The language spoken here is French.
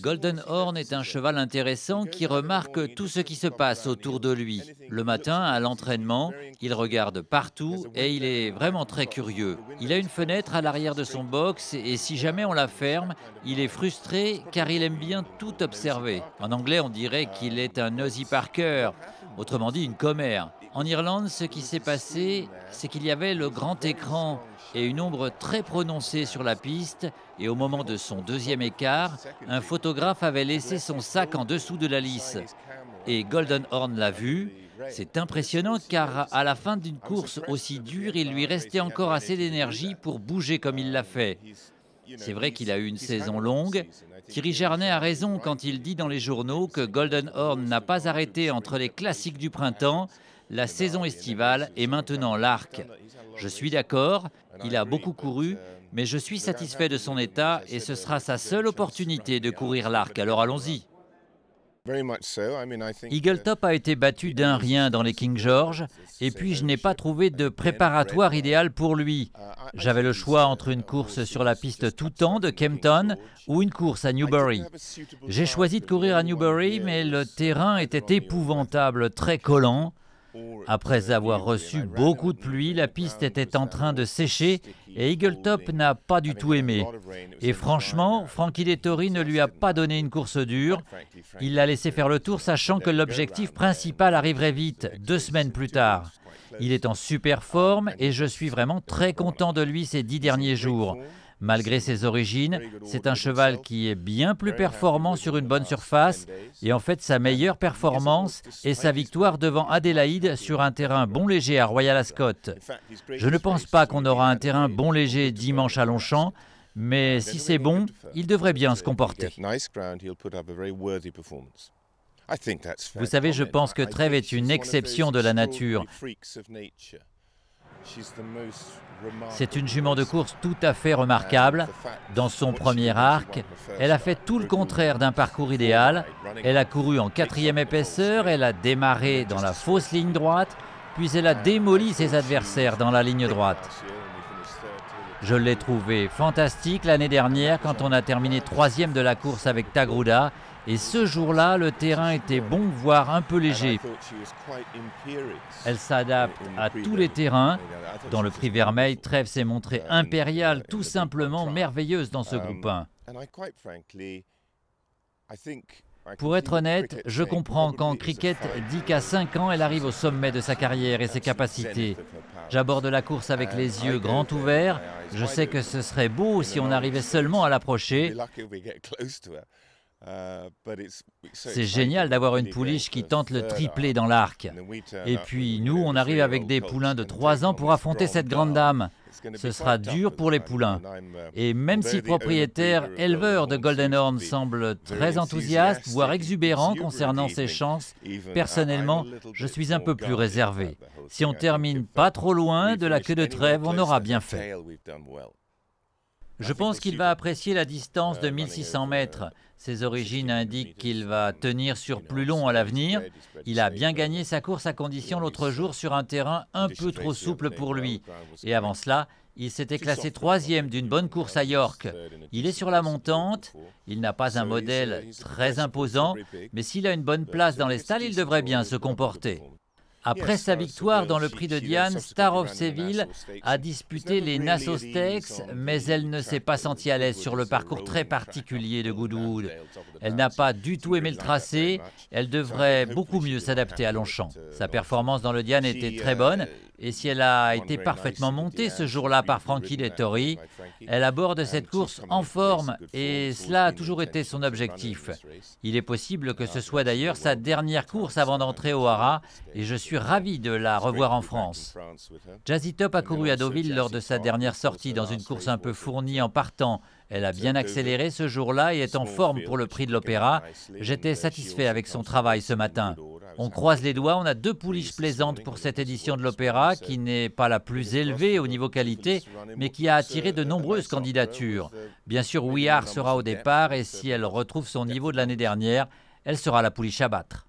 Golden Horn est un cheval intéressant qui remarque tout ce qui se passe autour de lui. Le matin, à l'entraînement, il regarde partout et il est vraiment très curieux. Il a une fenêtre à l'arrière de son box et si jamais on la ferme, il est frustré car il aime bien tout observer. En anglais, on dirait qu'il est un Nosy Parker, autrement dit une commère. En Irlande, ce qui s'est passé, c'est qu'il y avait le grand écran et une ombre très prononcée sur la piste et au moment de son deuxième écart, un photographe avait laissé son sac en dessous de la lisse. Et Golden Horn l'a vu. C'est impressionnant car à la fin d'une course aussi dure, il lui restait encore assez d'énergie pour bouger comme il l'a fait. C'est vrai qu'il a eu une saison longue. Thierry Jarnet a raison quand il dit dans les journaux que Golden Horn n'a pas arrêté entre les classiques du printemps, la saison estivale et maintenant l'Arc. Je suis d'accord, il a beaucoup couru, mais je suis satisfait de son état et ce sera sa seule opportunité de courir l'Arc, alors allons-y. Eagletop a été battu d'1-rien dans les King George, et puis je n'ai pas trouvé de préparatoire idéal pour lui. J'avais le choix entre une course sur la piste tout temps de Kempton ou une course à Newbury. J'ai choisi de courir à Newbury, mais le terrain était épouvantable, très collant. Après avoir reçu beaucoup de pluie, la piste était en train de sécher et Eagletop n'a pas du tout aimé. Et franchement, Frankie Dettori ne lui a pas donné une course dure. Il l'a laissé faire le tour, sachant que l'objectif principal arriverait vite, 2 semaines plus tard. Il est en super forme et je suis vraiment très content de lui ces 10 derniers jours. Malgré ses origines, c'est un cheval qui est bien plus performant sur une bonne surface et en fait sa meilleure performance est sa victoire devant Adélaïde sur un terrain bon léger à Royal Ascot. Je ne pense pas qu'on aura un terrain bon léger dimanche à Longchamp, mais si c'est bon, il devrait bien se comporter. Vous savez, je pense que Trèves est une exception de la nature. C'est une jument de course tout à fait remarquable. Dans son premier arc, elle a fait tout le contraire d'un parcours idéal. Elle a couru en 4e épaisseur, elle a démarré dans la fausse ligne droite, puis elle a démoli ses adversaires dans la ligne droite. Je l'ai trouvée fantastique l'année dernière quand on a terminé 3e de la course avec Tagruda. Et ce jour-là, le terrain était bon, voire un peu léger. Elle s'adapte à tous les terrains. Dans le prix Vermeil, Trèves s'est montrée impériale, tout simplement merveilleuse dans ce groupe 1. Pour être honnête, je comprends quand Cricket dit qu'à 5 ans, elle arrive au sommet de sa carrière et ses capacités. J'aborde la course avec les yeux grands ouverts. Je sais que ce serait beau si on arrivait seulement à l'approcher. C'est génial d'avoir une pouliche qui tente le triplé dans l'arc. Et puis nous, on arrive avec des poulains de 3 ans pour affronter cette grande dame. Ce sera dur pour les poulains. Et même si le propriétaire éleveur de Golden Horn semble très enthousiaste, voire exubérant concernant ses chances, personnellement, je suis un peu plus réservé. Si on termine pas trop loin de la queue de Trèves, on aura bien fait. Je pense qu'il va apprécier la distance de 1600 mètres. Ses origines indiquent qu'il va tenir sur plus long à l'avenir. Il a bien gagné sa course à condition l'autre jour sur un terrain un peu trop souple pour lui. Et avant cela, il s'était classé 3e d'une bonne course à York. Il est sur la montante, il n'a pas un modèle très imposant, mais s'il a une bonne place dans les stalles, il devrait bien se comporter. Après sa victoire dans le prix de Diane, Star of Seville a disputé les Nassau Stakes, mais elle ne s'est pas sentie à l'aise sur le parcours très particulier de Goodwood. Elle n'a pas du tout aimé le tracé, elle devrait beaucoup mieux s'adapter à Longchamp. Sa performance dans le Diane était très bonne, et si elle a été parfaitement montée ce jour-là par Frankie Dettori, elle aborde cette course en forme, et cela a toujours été son objectif. Il est possible que ce soit d'ailleurs sa dernière course avant d'entrer au Haras, et je suis ravi de la revoir en France. Jazzy Top a couru à Deauville lors de sa dernière sortie dans une course un peu fournie en partant. Elle a bien accéléré ce jour-là et est en forme pour le prix de l'Opéra. J'étais satisfait avec son travail ce matin. On croise les doigts, on a 2 pouliches plaisantes pour cette édition de l'Opéra qui n'est pas la plus élevée au niveau qualité, mais qui a attiré de nombreuses candidatures. Bien sûr, We Are sera au départ et si elle retrouve son niveau de l'année dernière, elle sera la pouliche à battre.